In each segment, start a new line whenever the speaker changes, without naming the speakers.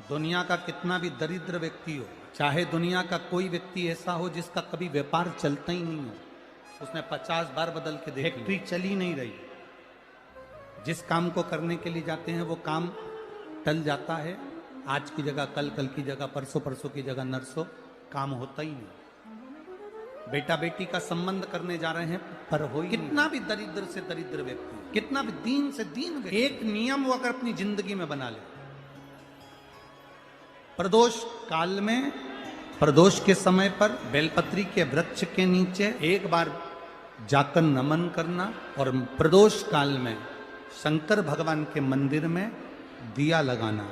दुनिया का कितना भी दरिद्र व्यक्ति हो, चाहे दुनिया का कोई व्यक्ति ऐसा हो जिसका कभी व्यापार चलता ही नहीं हो, उसने 50 बार बदल के देख, फैक्ट्री चली नहीं रही, जिस काम को करने के लिए जाते हैं वो काम टल जाता है, आज की जगह कल, कल की जगह परसों, परसों की जगह नरसों, काम होता ही नहीं। बेटा बेटी का संबंध करने जा रहे हैं पर हो, कितना भी दरिद्र से दरिद्र व्यक्ति, कितना भी दीन से दीन व्यक्ति, एक नियम वो अगर अपनी जिंदगी में बना ले, प्रदोष काल में, प्रदोष के समय पर बेलपत्री के वृक्ष के नीचे एक बार जाकर नमन करना, और प्रदोष काल में शंकर भगवान के मंदिर में दिया लगाना।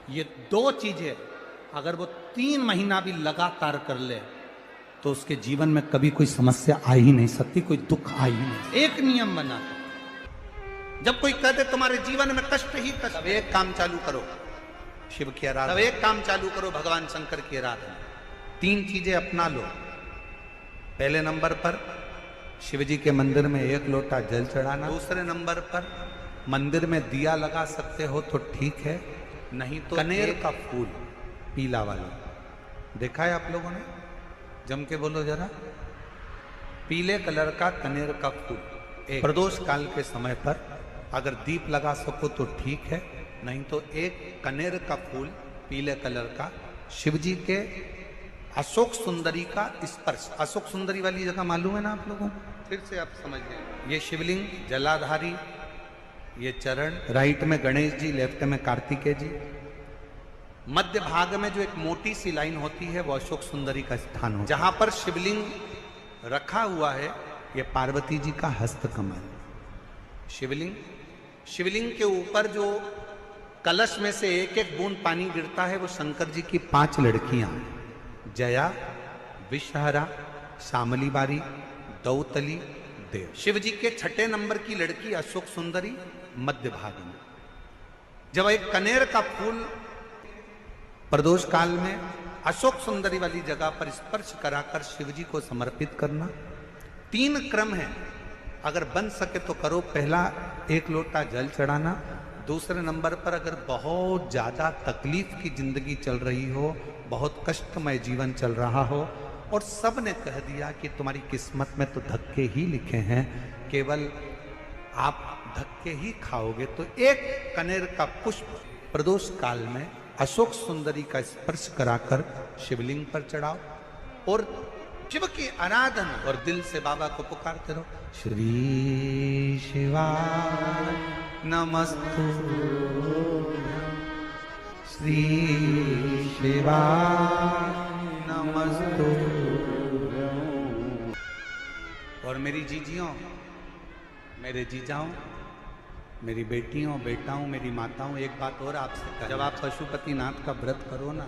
ये दो चीजें अगर वो 3 महीना भी लगातार कर ले तो उसके जीवन में कभी कोई समस्या आ ही नहीं सकती, कोई दुख आ ही नहीं। एक नियम बना, जब कोई कहते तुम्हारे जीवन में कष्ट ही कष्ट, अब एक काम चालू करो, शिव की आराधना, अब एक काम चालू करो, भगवान शंकर की आराधना। 3 चीजें अपना लो। पहले नंबर पर शिव जी के मंदिर में 1 लोटा जल चढ़ाना, दूसरे नंबर पर मंदिर में दिया लगा सकते हो तो ठीक है, नहीं तो कनेर का फूल पीला वाला, देखा है आप लोगों ने? जम के बोलो जरा, पीले कलर का कनेर का फूल प्रदोष काल के समय पर अगर दीप लगा सको तो ठीक है, नहीं तो एक कनेर का फूल पीले कलर का, शिव जी के अशोक सुंदरी का स्पर्श, अशोक सुंदरी वाली जगह मालूम है ना आप लोगों को? फिर से आप समझ लें, ये शिवलिंग जलाधारी, ये चरण, राइट में गणेश जी, लेफ्ट में कार्तिकेय जी, मध्य भाग में जो एक मोटी सी लाइन होती है वो अशोक सुंदरी का स्थान हो, जहां पर शिवलिंग रखा हुआ है ये पार्वती जी का हस्त कमल। शिवलिंग के ऊपर जो कलश में से एक एक बूंद पानी गिरता है वो शंकर जी की 5 लड़कियां, जया, विषहरा, शामली बारी, दौतली, देव। शिव जी के 6ठे नंबर की लड़की अशोक सुंदरी मध्य भाग में। जब एक कनेर का फूल प्रदोष काल में अशोक सुंदरी वाली जगह पर स्पर्श कराकर शिव जी को समर्पित करना। 3 क्रम है, अगर बन सके तो करो। पहला 1 लोटा जल चढ़ाना, दूसरे नंबर पर अगर बहुत ज्यादा तकलीफ की जिंदगी चल रही हो, बहुत कष्टमय जीवन चल रहा हो और सब ने कह दिया कि तुम्हारी किस्मत में तो धक्के ही लिखे हैं, केवल आप धक्के ही खाओगे, तो 1 कनेर का पुष्प प्रदोष काल में अशोक सुंदरी का स्पर्श कराकर शिवलिंग पर चढ़ाओ और शिव की आराधना और दिल से बाबा को पुकारते रहो, श्री शिवाय नमस्तु, श्री शिवाय नमस्तु। और मेरी जीजियों, मेरे जीजाओं, मेरी बेटियों, बेटाओं, मेरी माताओं, एक बात और आपसे, जब आप पशुपतिनाथ का व्रत करो ना,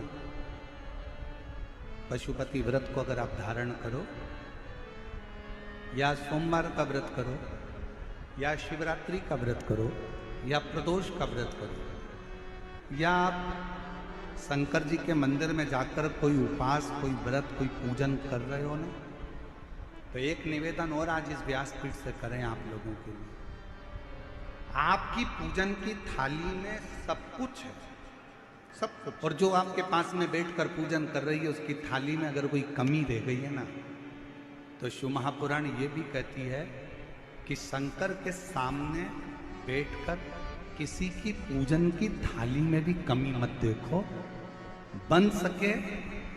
पशुपति व्रत को अगर आप धारण करो, या सोमवार का व्रत करो, या शिवरात्रि का व्रत करो, या प्रदोष का व्रत करो, या आप शंकर जी के मंदिर में जाकर कोई उपास, कोई व्रत, कोई पूजन कर रहे हो ना, तो एक निवेदन और आज इस व्यासपीठ से करें आप लोगों के लिए। आपकी पूजन की थाली में सब कुछ है, सब कुछ, और जो आपके पास में बैठकर पूजन कर रही है उसकी थाली में अगर कोई कमी रह गई है ना, तो शिव महापुराण ये भी कहती है कि शंकर के सामने बैठकर किसी की पूजन की थाली में भी कमी मत देखो, बन सके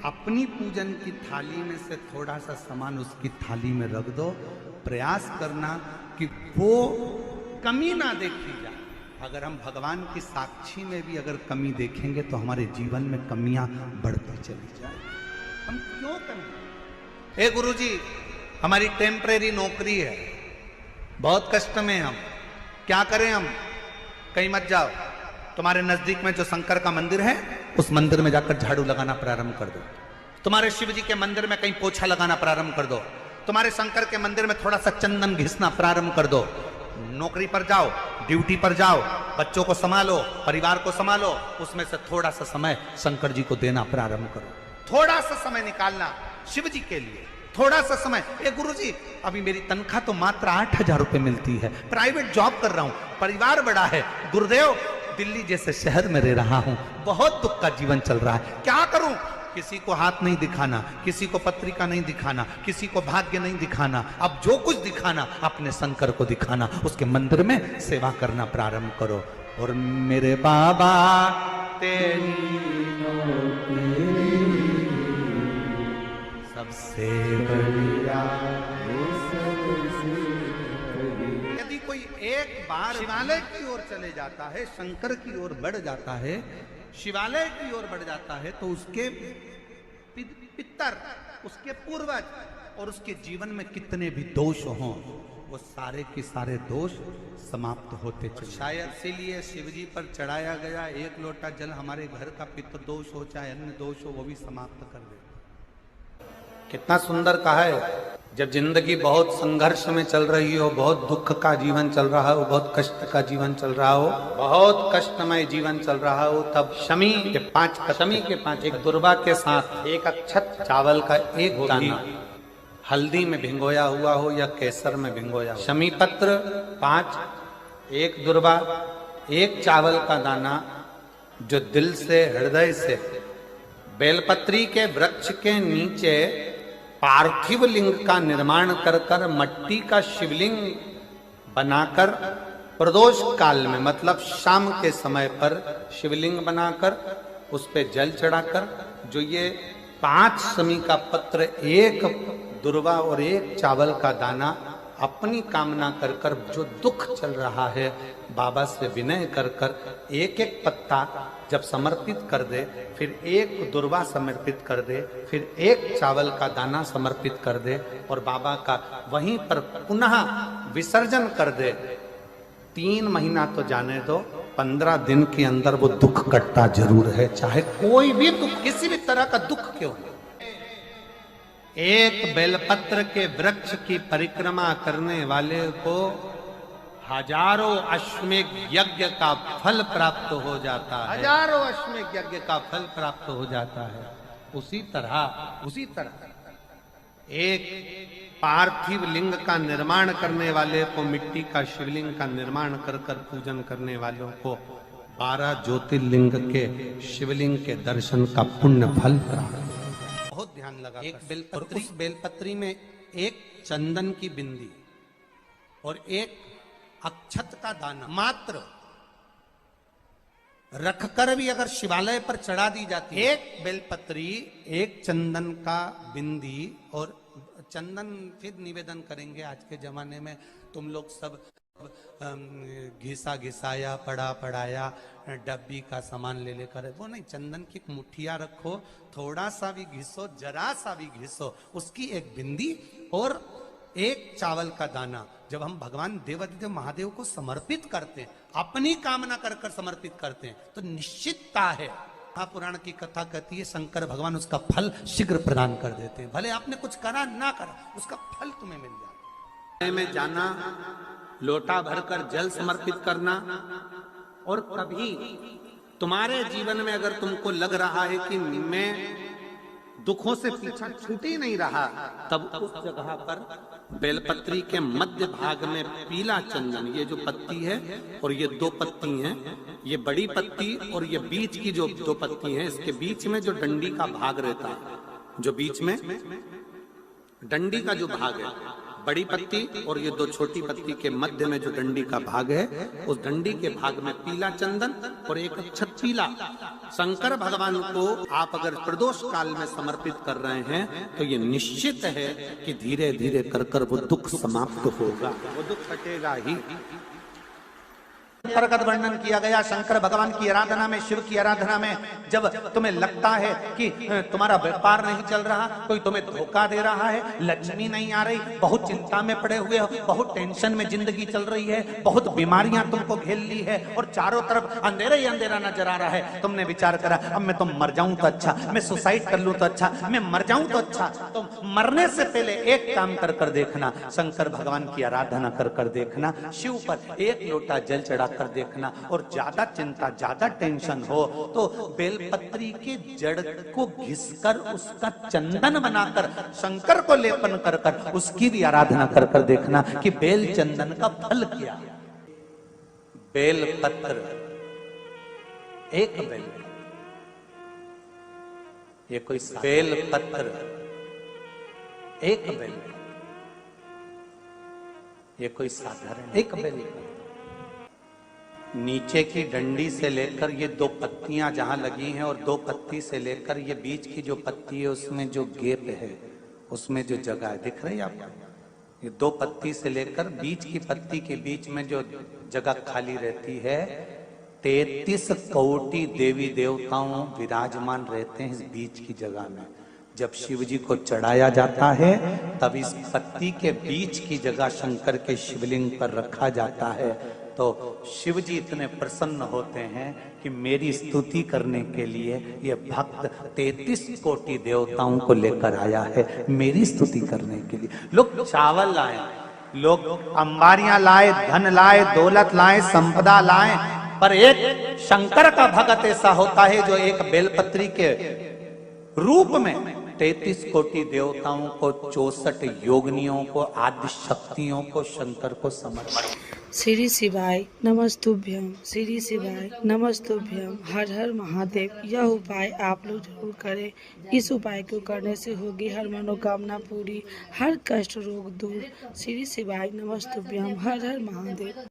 अपनी पूजन की थाली में से थोड़ा सा सामान उसकी थाली में रख दो, प्रयास करना कि वो कमी ना देखी जाए। अगर हम भगवान की साक्षी में भी अगर कमी देखेंगे तो हमारे जीवन में कमियां बढ़ती चली जाए। हम क्यों कमी? गुरुजी हमारी टेम्परेरी नौकरी है, बहुत कष्ट में हम, क्या करें हम? कहीं मत जाओ, तुम्हारे नजदीक में जो शंकर का मंदिर है उस मंदिर में जाकर झाड़ू लगाना प्रारंभ कर दो, तुम्हारे शिव जी के मंदिर में कहीं पोछा लगाना प्रारंभ कर दो, तुम्हारे शंकर के मंदिर में थोड़ा सा चंदन घिसना प्रारंभ कर दो। नौकरी पर जाओ, ड्यूटी पर जाओ, बच्चों को संभालो, परिवार को संभालो, उसमें से थोड़ा सा समय शंकर जी को देना प्रारंभ करो, थोड़ा सा समय निकालना शिव जी के लिए, थोड़ा सा समय। गुरुजी अभी मेरी तनख्वाह तो मात्र 8,000 रुपए मिलती है, प्राइवेट जॉब कर रहा हूं, परिवार बड़ा है, गुरुदेव दिल्ली जैसे शहर में रह रहा हूं, बहुत दुख का जीवन चल रहा है, क्या करूं? किसी को हाथ नहीं दिखाना, किसी को पत्रिका नहीं दिखाना, किसी को भाग्य नहीं दिखाना, अब जो कुछ दिखाना अपने शंकर को दिखाना, उसके मंदिर में सेवा करना प्रारंभ करो। और मेरे बाबा तेरी सबसे बढ़िया, यदि कोई एक बार शिवालय की ओर चले जाता है, शंकर की ओर बढ़ जाता है, शिवालय की ओर बढ़ जाता है, तो उसके पितर, उसके पूर्वज और उसके जीवन में कितने भी दोष हों, वो सारे के सारे दोष समाप्त होते चले। शायद इसीलिए शिव जी पर चढ़ाया गया एक लोटा जल हमारे घर का पितृ दोष हो चाहे अन्य दोष हो, वो भी समाप्त कर दे। कितना सुंदर कहा है। जब जिंदगी बहुत संघर्ष में चल रही हो, बहुत दुख का जीवन चल रहा हो, बहुत कष्ट का जीवन चल रहा हो, बहुत कष्टमय जीवन चल रहा हो, तब शमी के पांच एक दुर्वा के साथ एक अक्षत चावल का एक दाना हल्दी में भिंगोया हुआ हो या केसर में भिंगोया, शमी पत्र 5, एक दुर्वा, एक चावल का दाना, जो दिल से हृदय से बेलपत्री के वृक्ष के नीचे पार्थिव लिंग का निर्माण कर कर मट्टी का शिवलिंग बनाकर प्रदोष काल में, मतलब शाम के समय पर शिवलिंग बनाकर उस पे जल चढ़ाकर, जो ये 5 शमी का पत्र, एक दुर्वा और एक चावल का दाना, अपनी कामना कर कर जो दुख चल रहा है बाबा से विनय कर कर एक एक पत्ता जब समर्पित कर दे, फिर एक दुर्वा समर्पित कर दे, फिर एक चावल का दाना समर्पित कर दे और बाबा का वहीं पर पुनः विसर्जन कर दे, 3 महीना तो जाने दो, 15 दिन के अंदर वो दुख कटता जरूर है, चाहे कोई भी दुख, किसी भी तरह का दुख क्यों। एक बेलपत्र के वृक्ष की परिक्रमा करने वाले को हजारों अश्वमेध यज्ञ का फल प्राप्त हो जाता है, हजारों अश्वमेध यज्ञ का फल प्राप्त हो जाता है। उसी तरह एक पार्थिव लिंग का निर्माण करने वाले को, मिट्टी का शिवलिंग का निर्माण कर कर पूजन करने वालों को 12 ज्योतिर्लिंग के शिवलिंग के दर्शन का पुण्य फल प्राप्त। बहुत ध्यान लगा। एक बेलपत्री, उस बेलपत्री में एक चंदन की बिंदी और एक अक्षत का दाना मात्र रखकर भी अगर शिवालय पर चढ़ा दी जाती है, एक बेलपत्री, एक चंदन का बिंदी, और चंदन फिर निवेदन करेंगे आज के जमाने में तुम लोग सब घिसा घिसाया, पड़ा पड़ाया, डब्बी का सामान ले लेकर, वो नहीं, चंदन की मुठिया रखो, थोड़ा सा भी घिसो, जरा सा भी घिसो, उसकी एक बिंदी और एक चावल का दाना, जब हम भगवान देवादिदेव महादेव को समर्पित करते हैं, अपनी कामना कर कर समर्पित करते हैं, तो निश्चितता है, महापुराण की कथा कहती है शंकर भगवान उसका फल शीघ्र प्रदान कर देते हैं। भले आपने कुछ करा ना करा, उसका फल तुम्हें मिल जाए। में जाना, लोटा भरकर जल समर्पित करना, और कभी तुम्हारे जीवन में अगर तुमको लग रहा है कि मैं दुखों से पीछा छूट ही नहीं रहा, तब उस जगह पर बेलपत्री के मध्य भाग में पीला चंदन, ये जो पत्ती है और ये 2 पत्ती हैं, ये बड़ी पत्ती और ये बीच की जो 2 पत्ती हैं, इसके बीच में जो डंडी का भाग रहता है, जो बीच में डंडी का जो भाग है, बड़ी पत्ती और ये 2 छोटी पत्ती के मध्य में जो डंडी का भाग है, उस डंडी के भाग में पीला चंदन और एक अक्षत पीला, शंकर भगवान को आप अगर प्रदोष काल में समर्पित कर रहे हैं, तो ये निश्चित है कि धीरे धीरे कर कर वो दुख समाप्त होगा, वो दुख कटेगा ही। प्रकट वर्णन किया गया शंकर भगवान की आराधना में, शिव की आराधना में, जब तुम्हें लगता है कि तुम्हारा व्यापार नहीं चल रहा, कोई तुम्हें धोखा दे रहा है, लक्ष्मी नहीं आ रही, बहुत चिंता में पड़े हुए हो, बहुत टेंशन में जिंदगी चल रही है, बहुत बीमारियां तुमको घेर ली है और चारों तरफ अंधेरा ही अंधेरा नजर आ रहा है, तुमने विचार करा अब मैं तो मर जाऊं तो अच्छा, मैं सुसाइड कर लूं तो अच्छा, मैं मर जाऊं तो अच्छा, तो मरने से पहले एक काम कर कर देखना, शंकर भगवान की आराधना कर कर देखना, शिव पर एक लोटा जल चढ़ा कर देखना, और ज्यादा चिंता, ज्यादा टेंशन हो तो बेलपत्री के जड़ को घिसकर उसका चंदन बनाकर शंकर को लेपन कर कर उसकी भी आराधना कर कर देखना कि बेल चंदन का फल क्या। बेलपत्र एक बेल, ये कोई बेल पत्र, एक बेल, ये कोई साधारण एक बेल। नीचे की डंडी से लेकर ये दो पत्तियां जहां लगी हैं और दो पत्ती से लेकर ये बीच की जो पत्ती है उसमें जो गैप है, उसमें जो जगह है, दिख रही है आपको? ये दो पत्ती से लेकर बीच की पत्ती के बीच में जो जगह खाली रहती है, 33 कोटि देवी देवताओं विराजमान रहते हैं इस बीच की जगह में। जब शिव जी को चढ़ाया जाता है तब इस पत्ती के बीच की जगह शंकर के शिवलिंग पर रखा जाता है, तो शिव जी इतने प्रसन्न होते हैं कि मेरी स्तुति करने के लिए ये भक्त 33 कोटि देवताओं को लेकर आया है, मेरी स्तुति करने के लिए। लोग चावल लाए, लोग अंबारियां लाए, धन लाए, दौलत लाए, संपदा लाए, पर एक शंकर का भक्त ऐसा होता है जो एक बेलपत्री के रूप में 33 कोटि देवताओं को, 64 योगिनियों को, आदि शक्तियों को, शंकर को समर्पित।
श्री शिवाय नमस्तुभ्यम, श्री शिवाय नमस्तुभ्यम, हर हर महादेव। यह उपाय आप लोग जरूर करें। इस उपाय को करने से होगी हर मनोकामना पूरी, हर कष्ट रोग दूर। श्री शिवाय नमस्तुभ्यम, हर हर महादेव।